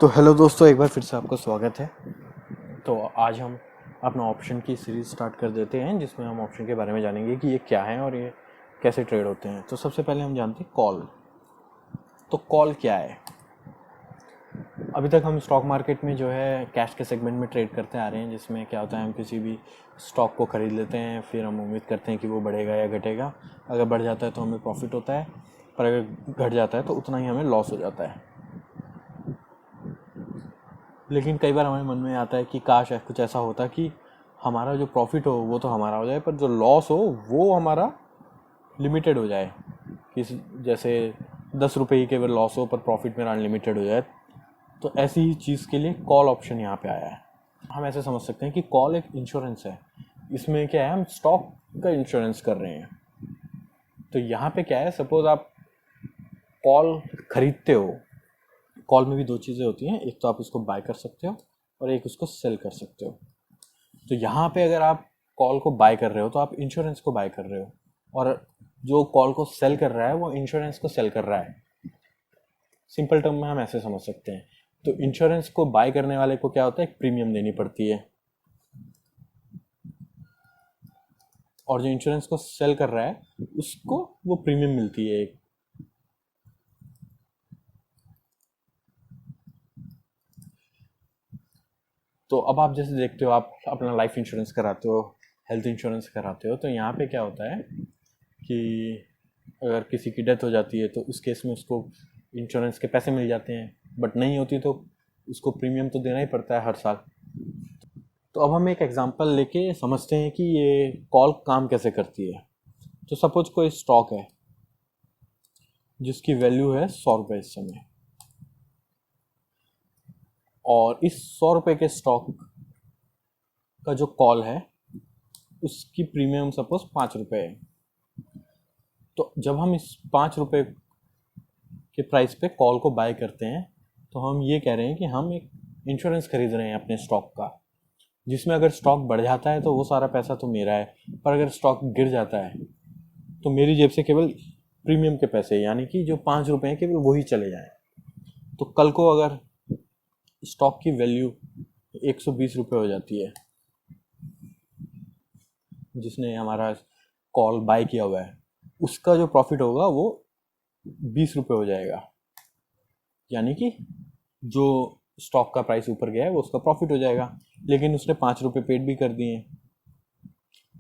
तो हेलो दोस्तों, एक बार फिर से आपका स्वागत है। तो आज हम अपना ऑप्शन की सीरीज़ स्टार्ट कर देते हैं, जिसमें हम ऑप्शन के बारे में जानेंगे कि ये क्या है और ये कैसे ट्रेड होते हैं। तो सबसे पहले हम जानते हैं कॉल। तो कॉल क्या है? अभी तक हम स्टॉक मार्केट में जो है कैश के सेगमेंट में ट्रेड करते आ रहे हैं, जिसमें क्या होता है, हम किसी भी स्टॉक को ख़रीद लेते हैं, फिर हम उम्मीद करते हैं कि वो बढ़ेगा या घटेगा। अगर बढ़ जाता है तो हमें प्रॉफिट होता है, पर अगर घट जाता है तो उतना ही हमें लॉस हो जाता है। लेकिन कई बार हमारे मन में आता है कि काश कुछ ऐसा होता कि हमारा जो प्रॉफिट हो वो तो हमारा हो जाए, पर जो लॉस हो वो हमारा लिमिटेड हो जाए। किसी जैसे 10 रुपये ही केवल लॉस हो पर प्रॉफिट मेरा अनलिमिटेड हो जाए। तो ऐसी ही चीज़ के लिए कॉल ऑप्शन यहाँ पे आया है। हम ऐसे समझ सकते हैं कि कॉल एक इंश्योरेंस है। इसमें क्या है, हम स्टॉक का इंश्योरेंस कर रहे हैं। तो यहाँ पे क्या है, सपोज आप कॉल खरीदते हो। कॉल में भी दो चीज़ें होती हैं, एक तो आप उसको बाय कर सकते हो और एक उसको सेल कर सकते हो। तो यहाँ पे अगर आप कॉल को बाय कर रहे हो तो आप इंश्योरेंस को बाय कर रहे हो, और जो कॉल को सेल कर रहा है वो इंश्योरेंस को सेल कर रहा है। सिंपल टर्म में हम ऐसे समझ सकते हैं। तो इंश्योरेंस को बाय करने वाले को क्या होता है, एक प्रीमियम देनी पड़ती है, और जो इंश्योरेंस को सेल कर रहा है उसको वो प्रीमियम मिलती है एक। तो अब आप जैसे देखते हो, आप अपना लाइफ इंश्योरेंस कराते हो, हेल्थ इंश्योरेंस कराते हो, तो यहाँ पे क्या होता है कि अगर किसी की डेथ हो जाती है तो उस केस में उसको इंश्योरेंस के पैसे मिल जाते हैं, बट नहीं होती तो उसको प्रीमियम तो देना ही पड़ता है हर साल। तो अब हम एक एग्जांपल लेके समझते हैं कि ये कॉल काम कैसे करती है। तो सपोज कोई स्टॉक है जिसकी वैल्यू है 100 रुपये इस समय, और इस 100 रुपये के स्टॉक का जो कॉल है उसकी प्रीमियम सपोज 5 रुपये है। तो जब हम इस 5 रुपये के प्राइस पे कॉल को बाय करते हैं तो हम ये कह रहे हैं कि हम एक इंश्योरेंस खरीद रहे हैं अपने स्टॉक का, जिसमें अगर स्टॉक बढ़ जाता है तो वो सारा पैसा तो मेरा है, पर अगर स्टॉक गिर जाता है तो मेरी जेब से केवल प्रीमियम के पैसे, यानी कि जो 5 रुपये हैं, केवल वही चले जाएं। तो कल को अगर स्टॉक की वैल्यू 120 रुपये हो जाती है, जिसने हमारा कॉल बाय किया हुआ है, उसका जो प्रॉफिट होगा वो 20 रुपये हो जाएगा। यानी कि जो स्टॉक का प्राइस ऊपर गया है वो उसका प्रॉफिट हो जाएगा, लेकिन उसने 5 रुपये पेड भी कर दिए,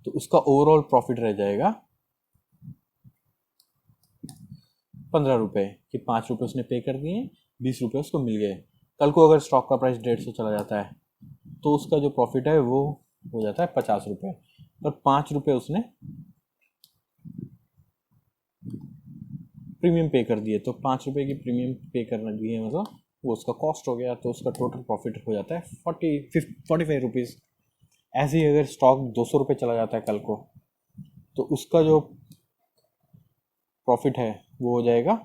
तो उसका ओवरऑल प्रॉफिट रह जाएगा 15 रुपये। कि 5 रुपये उसने पे कर दिए, 20 रुपये उसको मिल गए। कल को अगर स्टॉक का प्राइस 150 चला जाता है तो उसका जो प्रॉफिट है वो हो जाता है 50 रुपये, और 5 रुपये उसने प्रीमियम पे कर दिए। तो 5 रुपये की प्रीमियम पे करना दिए, मतलब वो उसका कॉस्ट हो गया, तो उसका टोटल प्रॉफिट हो जाता है 45 रुपीज़। ऐसे ही अगर स्टॉक 200 रुपये चला जाता है कल को, तो उसका जो प्रॉफिट है वो हो जाएगा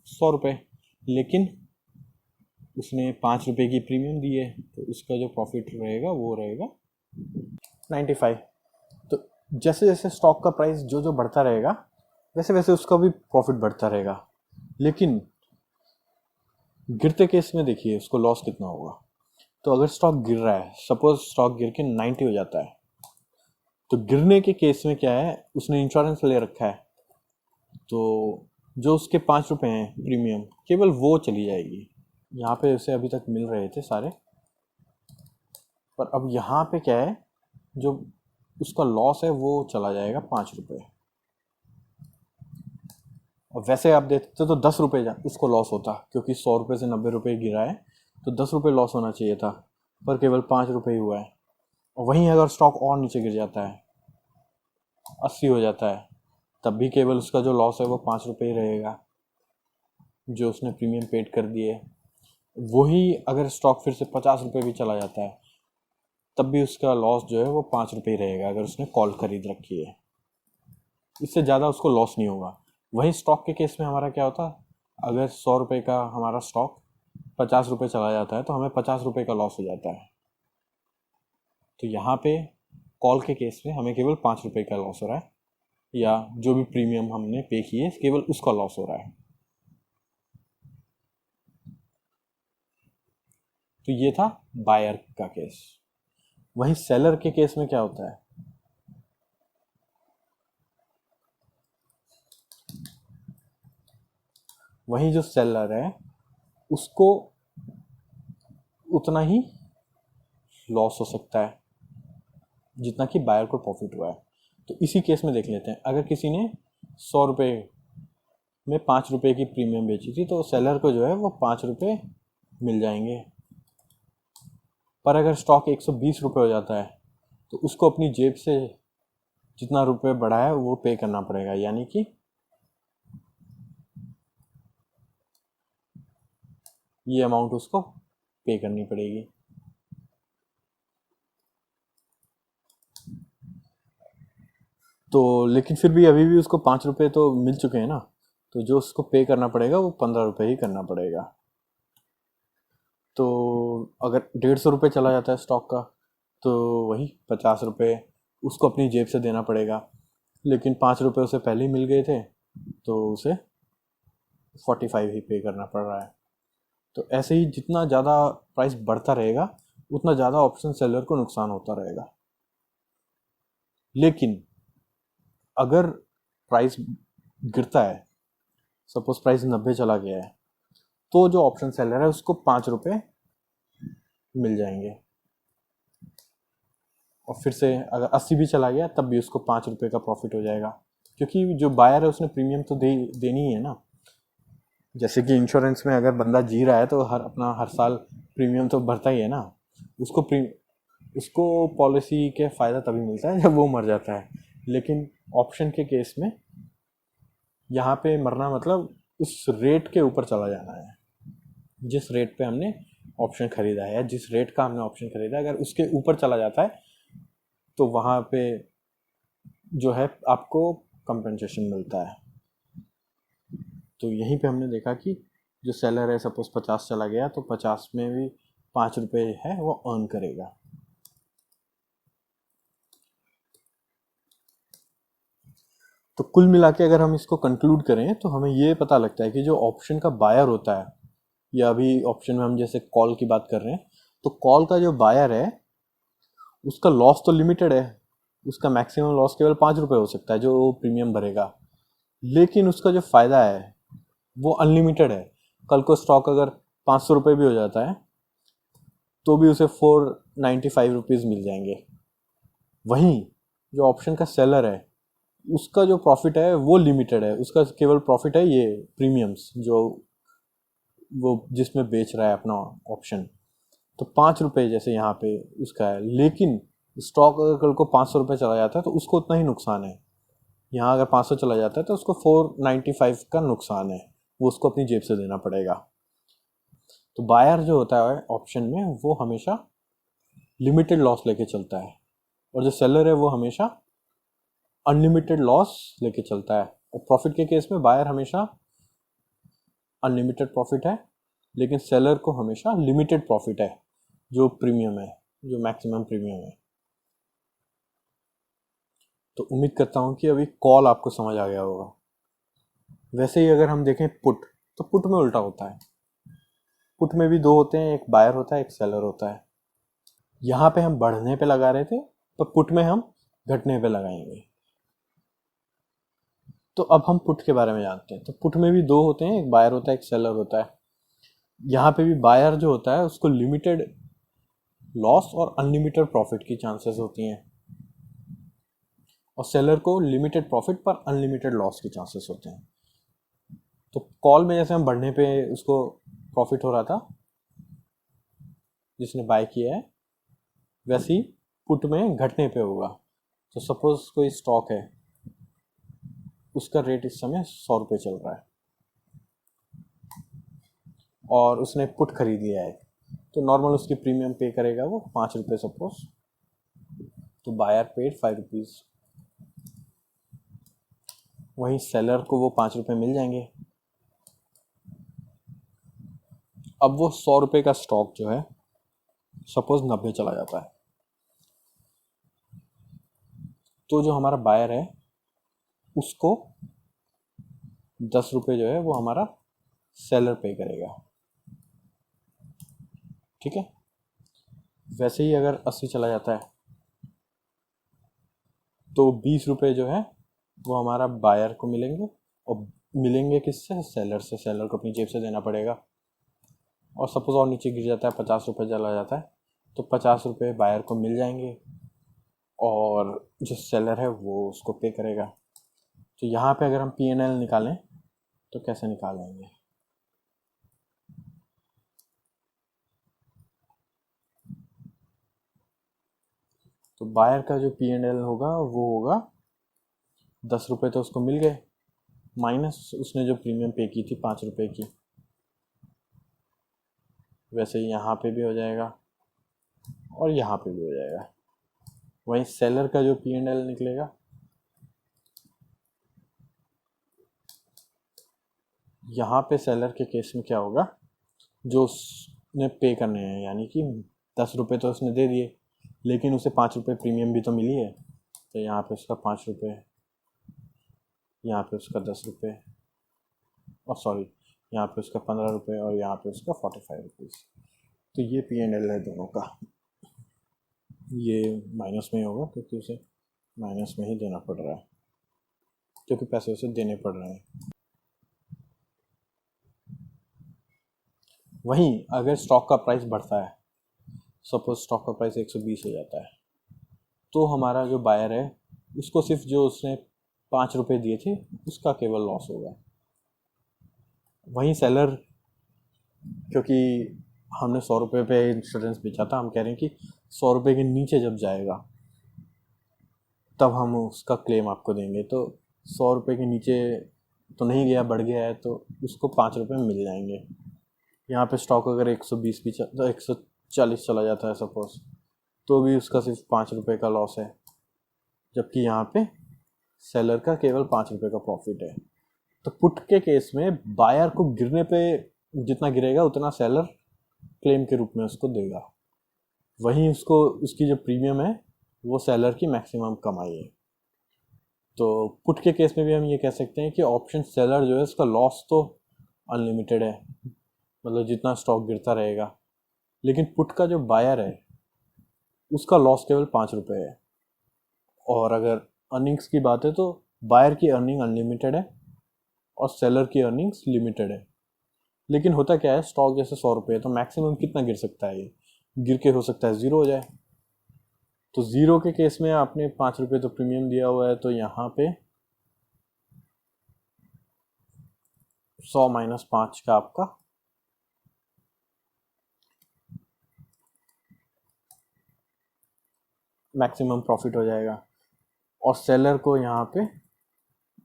100 रुपये। लेकिन उसने 5 रुपये की प्रीमियम दी है, तो उसका जो प्रॉफिट रहेगा वो रहेगा 95। तो जैसे जैसे स्टॉक का प्राइस जो जो बढ़ता रहेगा, वैसे वैसे उसका भी प्रॉफिट बढ़ता रहेगा। लेकिन गिरते केस में देखिए उसको लॉस कितना होगा। तो अगर स्टॉक गिर रहा है, सपोज स्टॉक गिर के 90 हो जाता है, तो गिरने के केस में क्या है, उसने इंश्योरेंस ले रखा है, तो जो उसके 5 रुपये हैं प्रीमियम, केवल वो चली जाएगी। यहाँ पे उसे अभी तक मिल रहे थे सारे, पर अब यहाँ पे क्या है, जो उसका लॉस है वो चला जाएगा 5 रुपये। और वैसे आप देखते तो 10 रुपये उसको लॉस होता, क्योंकि 100 रुपये से 90 रुपये गिरा है, तो 10 रुपये लॉस होना चाहिए था, पर केवल 5 रुपये ही हुआ है। और वहीं अगर स्टॉक और नीचे गिर जाता है, 80 हो जाता है, तब भी केवल उसका जो लॉस है वो 5 रुपये ही रहेगा, जो उसने प्रीमियम पेड कर दिए। वही अगर स्टॉक फिर से 50 रुपये भी चला जाता है, तब भी उसका लॉस जो है वो 5 रुपये ही रहेगा, अगर उसने कॉल खरीद रखी है। इससे ज़्यादा उसको लॉस नहीं होगा। वही स्टॉक के केस में हमारा क्या होता, अगर 100 रुपये का हमारा स्टॉक 50 रुपये चला जाता है तो हमें 50 रुपये का लॉस हो जाता है। तो यहाँ पे कॉल के केस में हमें केवल 5 रुपये का लॉस हो रहा है, या जो भी प्रीमियम हमने पे किए केवल उसका लॉस हो रहा है। तो ये था बायर का केस। वहीं सेलर के केस में क्या होता है, वहीं जो सेलर है उसको उतना ही लॉस हो सकता है जितना कि बायर को प्रॉफिट हुआ है। तो इसी केस में देख लेते हैं, अगर किसी ने 100 रुपये में 5 रुपये की प्रीमियम बेची थी तो सेलर को जो है वो 5 रुपये मिल जाएंगे। पर अगर स्टॉक 120 रुपये हो जाता है तो उसको अपनी जेब से जितना रुपये बढ़ा है वो पे करना पड़ेगा, यानी कि ये अमाउंट उसको पे करनी पड़ेगी। तो लेकिन फिर भी अभी भी उसको 5 रुपये तो मिल चुके हैं ना, तो जो उसको पे करना पड़ेगा वो 15 रुपये ही करना पड़ेगा। तो अगर 150 रुपये चला जाता है स्टॉक का तो वही 50 रुपये उसको अपनी जेब से देना पड़ेगा, लेकिन 5 रुपये उसे पहले ही मिल गए थे तो उसे 45 ही पे करना पड़ रहा है। तो ऐसे ही जितना ज़्यादा प्राइस बढ़ता रहेगा उतना ज़्यादा ऑप्शन सेलर को नुकसान होता रहेगा। लेकिन अगर प्राइस गिरता है, सपोज प्राइस 90 चला गया है, तो जो ऑप्शन सेलर है उसको 5 रुपये मिल जाएंगे। और फिर से अगर 80 भी चला गया तब भी उसको 5 रुपये का प्रॉफिट हो जाएगा, क्योंकि जो बायर है उसने प्रीमियम तो देनी ही है ना। जैसे कि इंश्योरेंस में अगर बंदा जी रहा है तो हर साल प्रीमियम तो भरता ही है ना। उसको उसको पॉलिसी के फ़ायदा तभी मिलता है जब वो मर जाता है। लेकिन ऑप्शन के केस में यहाँ पे मरना मतलब उस रेट के ऊपर चला जाना है जिस रेट पे हमने ऑप्शन खरीदा है, या जिस रेट का हमने ऑप्शन खरीदा है, अगर उसके ऊपर चला जाता है तो वहाँ पे जो है आपको कंपनसेशन मिलता है। तो यहीं पे हमने देखा कि जो सेलर है सपोज 50 चला गया तो 50 में भी 5 रुपये है वो अर्न करेगा। तो कुल मिला के अगर हम इसको कंक्लूड करें तो हमें ये पता लगता है कि जो ऑप्शन का बायर होता है, या अभी ऑप्शन में हम जैसे कॉल की बात कर रहे हैं, तो कॉल का जो बायर है उसका लॉस तो लिमिटेड है, उसका मैक्सिमम लॉस केवल 5 रुपये हो सकता है जो प्रीमियम भरेगा। लेकिन उसका जो फ़ायदा है वो अनलिमिटेड है। कल को स्टॉक अगर 500 रुपये भी हो जाता है तो भी उसे 495 रुपीज़ मिल जाएंगे। वहीं जो ऑप्शन का सेलर है उसका जो प्रॉफिट है वो लिमिटेड है, उसका केवल प्रॉफिट है ये प्रीमियम्स जो वो जिसमें बेच रहा है अपना ऑप्शन। तो 5 रुपये जैसे यहाँ पे उसका है, लेकिन स्टॉक अगर कल को 500 रुपये चला जाता है तो उसको उतना ही नुकसान है। यहाँ अगर 500 चला जाता है तो उसको 495 का नुकसान है, वो उसको अपनी जेब से देना पड़ेगा। तो बायर जो होता है ऑप्शन में वो हमेशा लिमिटेड लॉस लेके चलता है, और जो सेलर है वो हमेशा अनलिमिटेड लॉस लेके चलता है। और प्रॉफिट के केस में बायर हमेशा अनलिमिटेड प्रॉफिट है, लेकिन सेलर को हमेशा लिमिटेड प्रॉफिट है जो प्रीमियम है, जो मैक्सिमम प्रीमियम है। तो उम्मीद करता हूँ कि अभी कॉल आपको समझ आ गया होगा। वैसे ही अगर हम देखें पुट, तो पुट में उल्टा होता है। पुट में भी दो होते हैं, एक बायर होता है एक सेलर होता है। यहाँ पे हम बढ़ने पे लगा रहे थे, तो पुट में हम घटने पे लगाएंगे। तो अब हम पुट के बारे में जानते हैं। तो पुट में भी दो होते हैं, एक बायर होता है एक सेलर होता है। यहाँ पे भी बायर जो होता है उसको लिमिटेड लॉस और अनलिमिटेड प्रॉफिट की चांसेस होती हैं, और सेलर को लिमिटेड प्रॉफिट पर अनलिमिटेड लॉस की चांसेस होते हैं। तो कॉल में जैसे हम बढ़ने पे उसको प्रॉफिट हो रहा था जिसने बाय किया है, वैसे ही पुट में घटने पे होगा। तो सपोज कोई स्टॉक है, उसका रेट इस समय 100 रुपये चल रहा है और उसने पुट खरीद लिया है, तो नॉर्मल उसकी प्रीमियम पे करेगा वो 5 रुपये सपोज। तो बायर पेड 5 रुपीज़, वहीं सेलर को वो 5 रुपये मिल जाएंगे। अब वो 100 रुपये का स्टॉक जो है सपोज 90 चला जाता है, तो जो हमारा बायर है उसको 10 रुपये जो है वो हमारा सेलर पे करेगा। ठीक है, वैसे ही अगर 80 चला जाता है तो 20 रुपये जो है वो हमारा बायर को मिलेंगे, और मिलेंगे किससे? सेलर से। सेलर को अपनी जेब से देना पड़ेगा। और सपोज और नीचे गिर जाता है, 50 रुपये चला जाता है, तो 50 रुपये बायर को मिल जाएंगे और जो सेलर है वो उसको पे करेगा। तो यहाँ पे अगर हम P&L निकालें तो कैसे निकालेंगे? तो बायर का जो P&L होगा वो होगा 10 रुपये तो उसको मिल गए, माइनस उसने जो प्रीमियम पे की थी 5 रुपये की। वैसे ही यहाँ पे भी हो जाएगा और यहाँ पे भी हो जाएगा। वहीं सेलर का जो P&L निकलेगा, यहाँ पे सेलर के केस में क्या होगा, जो उसने पे करने हैं, यानी कि 10 रुपये तो उसने दे दिए, लेकिन उसे 5 रुपये प्रीमियम भी तो मिली है। तो यहाँ पे उसका 5 रुपये, यहाँ पे उसका 10 रुपये, और सॉरी यहाँ पे उसका 15 रुपये, और यहाँ पे उसका 45 रुपीज़। तो ये P&L है दोनों का। ये माइनस में ही होगा क्योंकि उसे माइनस में ही देना पड़ रहा है, क्योंकि पैसे उसे देने पड़ रहे हैं। वहीं अगर स्टॉक का प्राइस बढ़ता है, सपोज स्टॉक का प्राइस 120 हो जाता है, तो हमारा जो बायर है उसको सिर्फ जो उसने 5 रुपये दिए थे उसका केवल लॉस होगा। वहीं सेलर, क्योंकि हमने 100 रुपये पे इंश्योरेंस बेचा था, हम कह रहे हैं कि 100 रुपये के नीचे जब जाएगा तब हम उसका क्लेम आपको देंगे। तो 100 रुपये के नीचे तो नहीं गया, बढ़ गया है, तो उसको 5 रुपये मिल जाएंगे। यहाँ पे स्टॉक अगर 120 भी तो 140 चला जाता है सपोज, तो भी उसका सिर्फ 5 रुपये का लॉस है, जबकि यहाँ पे सेलर का केवल 5 रुपये का प्रॉफिट है। तो पुट के केस में बायर को गिरने पे जितना गिरेगा उतना सेलर क्लेम के रूप में उसको देगा। वहीं उसको उसकी जो प्रीमियम है वो सेलर की मैक्सिमम कमाई है। तो पुट के केस में भी हम ये कह सकते हैं कि ऑप्शन सेलर जो है उसका लॉस तो अनलिमिटेड है, मतलब जितना स्टॉक गिरता रहेगा, लेकिन पुट का जो बायर है उसका लॉस केवल 5 रुपये है। और अगर अर्निंग्स की बात है तो बायर की अर्निंग अनलिमिटेड है और सेलर की अर्निंग्स लिमिटेड है। लेकिन होता क्या है, स्टॉक जैसे 100 रुपये है तो मैक्सिमम कितना गिर सकता है? ये गिर के हो सकता है ज़ीरो हो जाए। तो ज़ीरो के केस में आपने 5 रुपये तो प्रीमियम दिया हुआ है, तो यहाँ पे 100 माइनस 5 का आपका मैक्सिमम प्रॉफिट हो जाएगा, और सेलर को यहाँ पे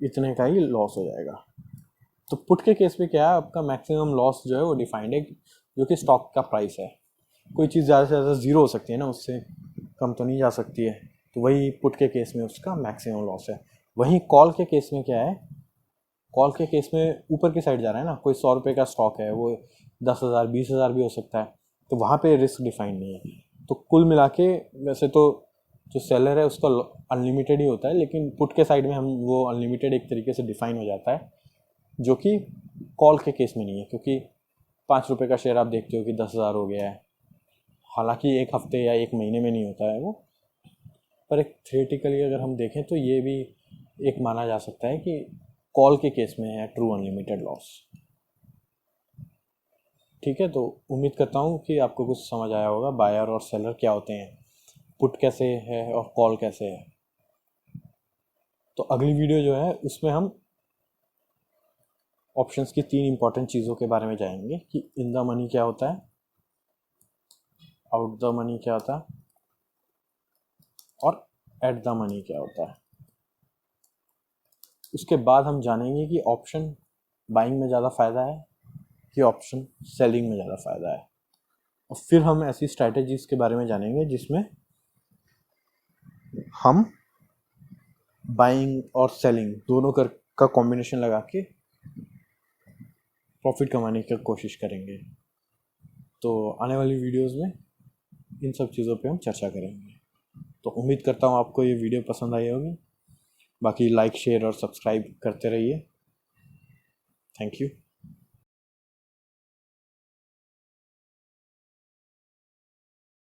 इतने का ही लॉस हो जाएगा। तो पुट के केस में क्या है, आपका मैक्सिमम लॉस जो है वो डिफाइंड है, जो कि स्टॉक का प्राइस है। कोई चीज़ ज़्यादा से ज़्यादा ज़ीरो हो सकती है ना, उससे कम तो नहीं जा सकती है। तो वही पुट के केस में उसका मैक्सिमम लॉस है। वहीं कॉल के केस में क्या है, कॉल के केस में ऊपर की साइड जा रहा है ना, कोई 100 रुपये का स्टॉक है, वो 10,000 20,000 भी हो सकता है, तो वहाँ पे रिस्क डिफाइंड नहीं है। तो कुल मिला के वैसे तो जो सेलर है उसका अनलिमिटेड ही होता है, लेकिन पुट के साइड में हम वो अनलिमिटेड एक तरीके से डिफाइन हो जाता है, जो कि कॉल के केस में नहीं है, क्योंकि 5 रुपये का शेयर आप देखते हो कि 10,000 हो गया है। हालांकि एक हफ्ते या एक महीने में नहीं होता है वो, पर एक थ्योरेटिकली अगर हम देखें तो ये भी एक माना जा सकता है कि कॉल के केस में है ट्रू अनलिमिटेड लॉस। ठीक है, तो उम्मीद करता हूँ कि आपको कुछ समझ आया होगा बायर और सेलर क्या होते हैं, पुट कैसे है और कॉल कैसे है। तो अगली वीडियो जो है उसमें हम ऑप्शंस की 3 इंपॉर्टेंट चीज़ों के बारे में जानेंगे कि इन द मनी क्या होता है, आउट द मनी क्या होता है, और एट द मनी क्या होता है। उसके बाद हम जानेंगे कि ऑप्शन बाइंग में ज़्यादा फ़ायदा है कि ऑप्शन सेलिंग में ज़्यादा फ़ायदा है। और फिर हम ऐसी स्ट्रैटेजीज़ के बारे में जानेंगे जिसमें हम बाइंग और सेलिंग दोनों का कॉम्बिनेशन लगा के प्रॉफिट कमाने की कोशिश करेंगे। तो आने वाली वीडियोस में इन सब चीज़ों पे हम चर्चा करेंगे। तो उम्मीद करता हूँ आपको ये वीडियो पसंद आई होगी। बाकी लाइक शेयर और सब्सक्राइब करते रहिए। Thank you.